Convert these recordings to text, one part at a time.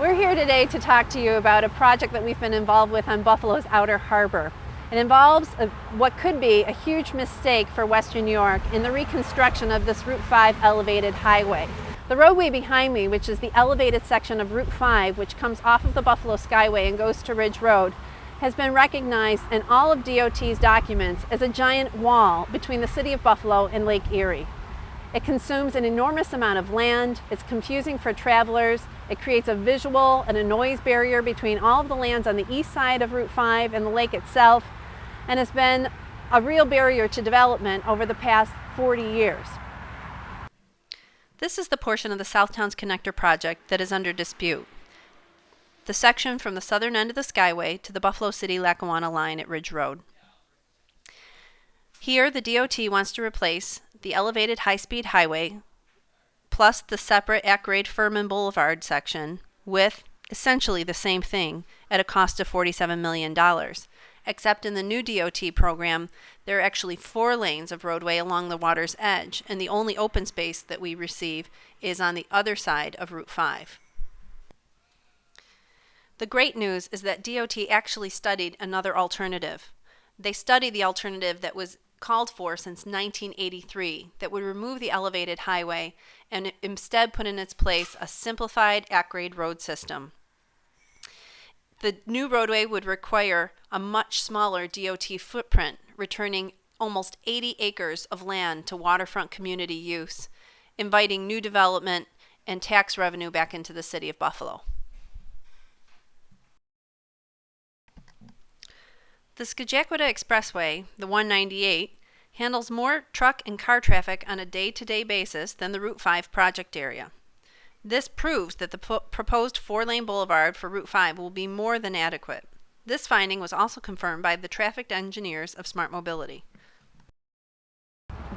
We're here today to talk to you about a project that we've been involved with on Buffalo's Outer Harbor. It involves what could be a huge mistake for Western New York in the reconstruction of this Route 5 elevated highway. The roadway behind me, which is the elevated section of Route 5, which comes off of the Buffalo Skyway and goes to Ridge Road, has been recognized in all of DOT's documents as a giant wall between the city of Buffalo and Lake Erie. It consumes an enormous amount of land, it's confusing for travelers, it creates a visual and a noise barrier between all of the lands on the east side of Route 5 and the lake itself, and has been a real barrier to development over the past 40 years. This is the portion of the Southtowns Connector project that is under dispute. The section from the southern end of the Skyway to the Buffalo City-Lackawanna line at Ridge Road. Here, the DOT wants to replace the elevated high-speed highway plus the separate at-grade Furman Boulevard section with essentially the same thing at a cost of $47 million. Except in the new DOT program, there are actually 4 lanes of roadway along the water's edge, and the only open space that we receive is on the other side of Route 5. The great news is that DOT actually studied another alternative. They studied the alternative that was called for since 1983 that would remove the elevated highway and instead put in its place a simplified at-grade road system. The new roadway would require a much smaller DOT footprint, returning almost 80 acres of land to waterfront community use, inviting new development and tax revenue back into the city of Buffalo. The Skagway Expressway, the 198, handles more truck and car traffic on a day-to-day basis than the Route 5 project area. This proves that the proposed 4-lane boulevard for Route 5 will be more than adequate. This finding was also confirmed by the traffic engineers of Smart Mobility.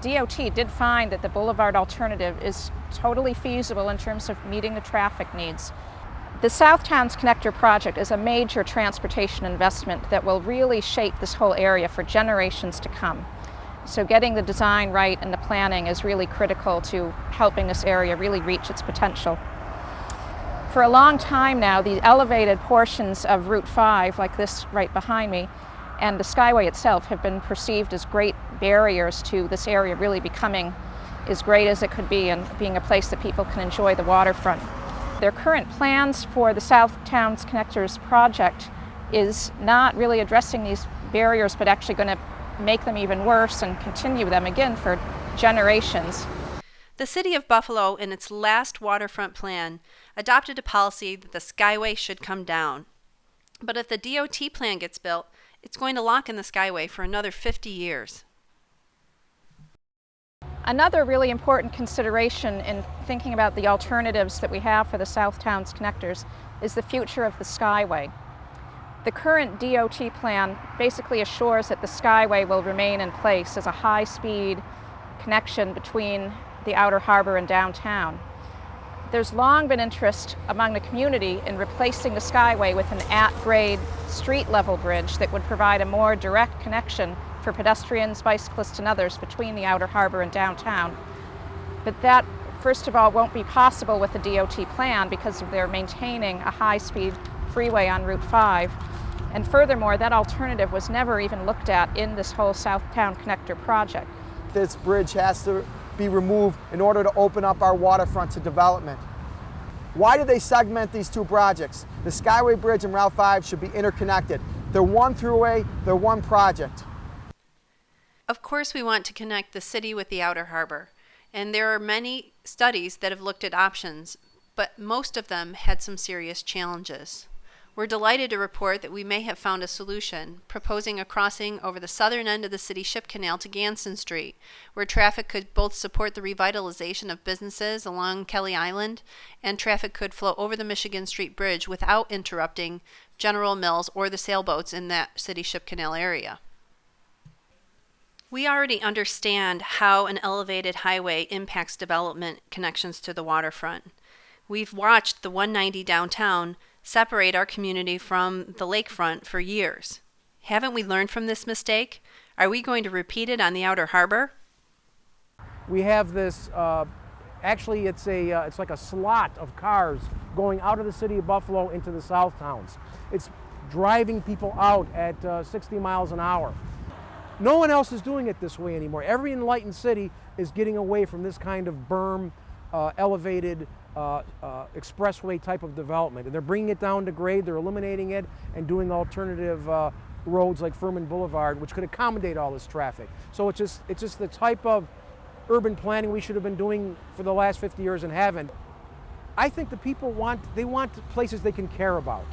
DOT did find that the boulevard alternative is totally feasible in terms of meeting the traffic needs. The Southtowns Connector project is a major transportation investment that will really shape this whole area for generations to come. So getting the design right and the planning is really critical to helping this area really reach its potential. For a long time now, the elevated portions of Route 5, like this right behind me, and the Skyway itself have been perceived as great barriers to this area really becoming as great as it could be and being a place that people can enjoy the waterfront. Their current plans for the Southtowns Connectors project is not really addressing these barriers, but actually going to make them even worse and continue them again for generations. The city of Buffalo, in its last waterfront plan, adopted a policy that the Skyway should come down. But if the DOT plan gets built, it's going to lock in the Skyway for another 50 years. Another really important consideration in thinking about the alternatives that we have for the Southtowns Connectors is the future of the Skyway. The current DOT plan basically assures that the Skyway will remain in place as a high-speed connection between the Outer Harbor and downtown. There's long been interest among the community in replacing the Skyway with an at-grade street-level bridge that would provide a more direct connection for pedestrians, bicyclists, and others between the Outer Harbor and downtown. But that, first of all, won't be possible with the DOT plan because they're maintaining a high-speed freeway on Route 5. And furthermore, that alternative was never even looked at in this whole Southtown Connector project. This bridge has to be removed in order to open up our waterfront to development. Why did they segment these two projects? The Skyway Bridge and Route 5 should be interconnected. They're one thruway, they're one project. Of course, we want to connect the city with the Outer Harbor, and there are many studies that have looked at options, but most of them had some serious challenges. We're delighted to report that we may have found a solution, proposing a crossing over the southern end of the city ship canal to Ganson Street, where traffic could both support the revitalization of businesses along Kelly Island, and traffic could flow over the Michigan Street Bridge without interrupting General Mills or the sailboats in that city ship canal area. We already understand how an elevated highway impacts development connections to the waterfront. We've watched the 190 downtown separate our community from the lakefront for years. Haven't we learned from this mistake? Are we going to repeat it on the Outer Harbor? We have this Actually, it's like a slot of cars going out of the city of Buffalo into the Southtowns. It's driving people out at 60 miles an hour. No one else is doing it this way anymore. Every enlightened city is getting away from this kind of berm, elevated expressway type of development. And they're bringing it down to grade, they're eliminating it, and doing alternative roads like Furman Boulevard, which could accommodate all this traffic. So it's just the type of urban planning we should have been doing for the last 50 years and haven't. I think the people want places they can care about.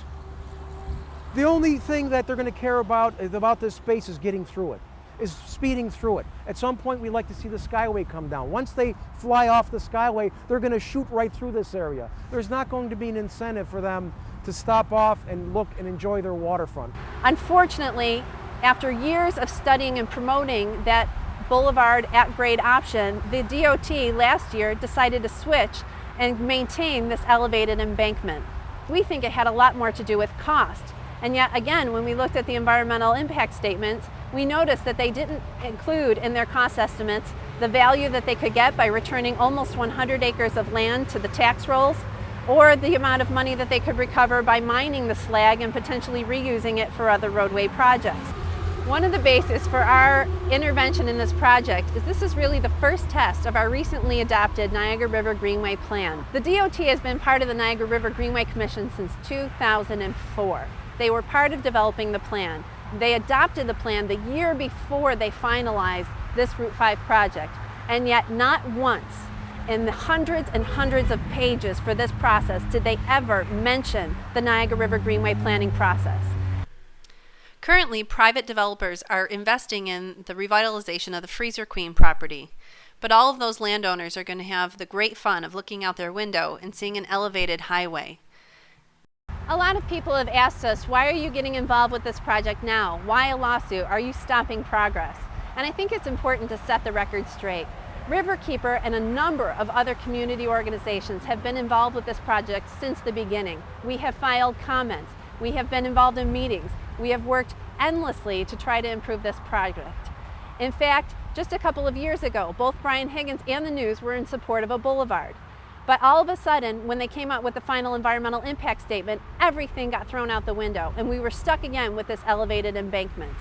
The only thing that they're going to care about this space is getting through it, is speeding through it. At some point, we'd like to see the Skyway come down. Once they fly off the Skyway, they're going to shoot right through this area. There's not going to be an incentive for them to stop off and look and enjoy their waterfront. Unfortunately, after years of studying and promoting that boulevard at grade option, the DOT last year decided to switch and maintain this elevated embankment. We think it had a lot more to do with cost. And yet again, when we looked at the environmental impact statements, we noticed that they didn't include in their cost estimates the value that they could get by returning almost 100 acres of land to the tax rolls, or the amount of money that they could recover by mining the slag and potentially reusing it for other roadway projects. One of the bases for our intervention in this project is this is really the first test of our recently adopted Niagara River Greenway Plan. The DOT has been part of the Niagara River Greenway Commission since 2004. They were part of developing the plan. They adopted the plan the year before they finalized this Route 5 project, and yet not once in the hundreds and hundreds of pages for this process did they ever mention the Niagara River Greenway planning process. Currently, private developers are investing in the revitalization of the Freezer Queen property, but all of those landowners are going to have the great fun of looking out their window and seeing an elevated highway. A lot of people have asked us, why are you getting involved with this project now? Why a lawsuit? Are you stopping progress? And I think it's important to set the record straight. Riverkeeper and a number of other community organizations have been involved with this project since the beginning. We have filed comments. We have been involved in meetings. We have worked endlessly to try to improve this project. In fact, just a couple of years ago, both Brian Higgins and the News were in support of a boulevard. But all of a sudden, when they came out with the final environmental impact statement, everything got thrown out the window, and we were stuck again with this elevated embankment.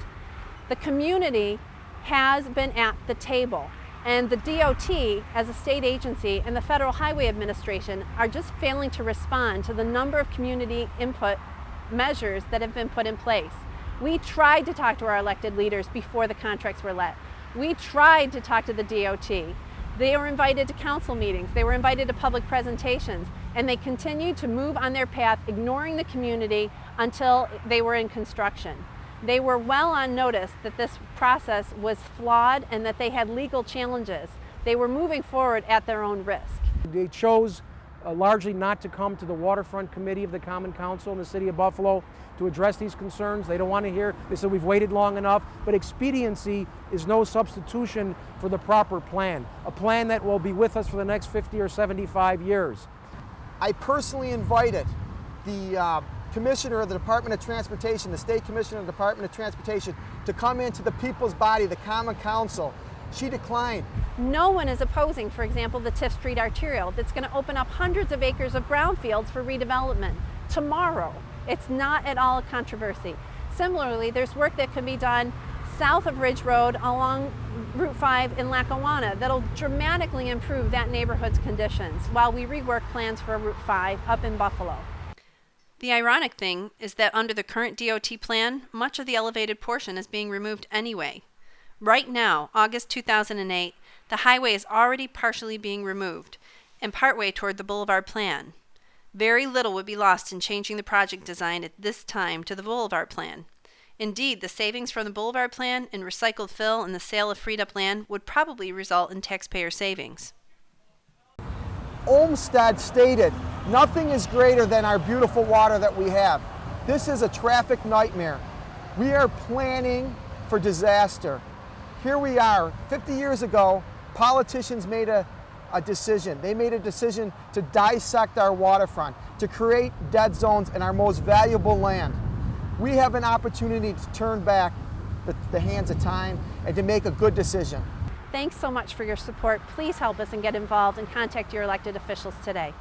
The community has been at the table, and the DOT, as a state agency, and the Federal Highway Administration are just failing to respond to the number of community input measures that have been put in place. We tried to talk to our elected leaders before the contracts were let. We tried to talk to the DOT. They were invited to council meetings, they were invited to public presentations, and they continued to move on their path, ignoring the community until they were in construction. They were well on notice that this process was flawed and that they had legal challenges. They were moving forward at their own risk. They chose largely not to come to the waterfront committee of the Common Council in the city of Buffalo to address these concerns. They don't want to hear. They said we've waited long enough, but expediency is no substitution for the proper plan, a plan that will be with us for the next 50 or 75 years. I personally invited the Commissioner of the Department of Transportation, the State Commissioner of the Department of Transportation, to come into the people's body, the Common Council. She declined. No one is opposing, for example, the Tiff Street Arterial that's going to open up hundreds of acres of brownfields for redevelopment tomorrow. It's not at all a controversy. Similarly, there's work that can be done south of Ridge Road along Route 5 in Lackawanna that'll dramatically improve that neighborhood's conditions while we rework plans for Route 5 up in Buffalo. The ironic thing is that under the current DOT plan, much of the elevated portion is being removed anyway. Right now, August 2008, the highway is already partially being removed and partway toward the boulevard plan. Very little would be lost in changing the project design at this time to the boulevard plan. Indeed, the savings from the boulevard plan in recycled fill and the sale of freed up land would probably result in taxpayer savings. Olmsted stated, "Nothing is greater than our beautiful water that we have." This is a traffic nightmare. We are planning for disaster. Here we are, 50 years ago, politicians made a decision. They made a decision to dissect our waterfront, to create dead zones in our most valuable land. We have an opportunity to turn back the hands of time and to make a good decision. Thanks so much for your support. Please help us and get involved and contact your elected officials today.